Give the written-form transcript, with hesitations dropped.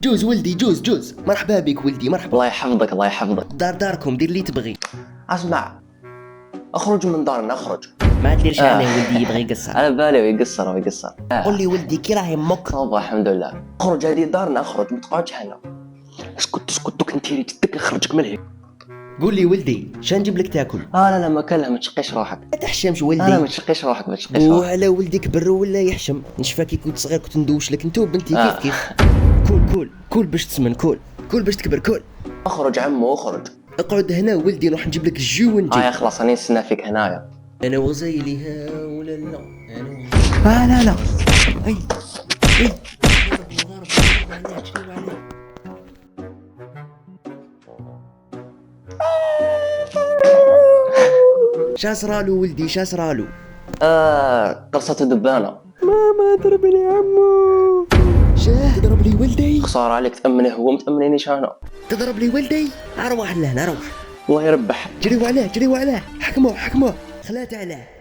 جوز ولدي، جوز مرحبا بك ولدي، مرحبا. الله يحفظك الله يحفظك. داركم، دير اللي تبغي. اسمع، اخرج من دارنا اخرج. ما ديرش عليه ولدي، يبغي يقصر. على بالي ويقصر. قول لي ولدي كي راه يمك؟ صافا الحمد لله. اخرج هذه دارنا اخرج، ما تقعدش هنا. اسكت دوك انتيري جدك نخرجك من هنا. قول لي ولدي شنو نجيب لك تاكل؟ لا ما كان، ما تشقيش روحك. ما تحشمش لا ولدي. ما تشقيش روحك ما تشقيش روحك. وعلى ولدي كبر ولا يحشم. نشفى كي كنت صغير كنت ندوش لك انت وبنتي كيف. كول باش تسمن، كول باش تكبر، كول. اخرج عمو اخرج. اقعد هنا ولدي، نروح نجيب لك الجو ونجي. يا خلاص راني نستنى فيك هنايا. انا وزيلي ها ولا لا انا لا اي شاسرالو ولدي شاسرالو. قرصة دبانة. ماما ضربني عمو. شاه تضرب لي ولدي؟ خسارة عليك، تأمنه هو متأمنينيش انا. تضرب لي ولدي؟ اروح لهنا روح. الله يربح. جريوا عليه حكموه خلات عليه.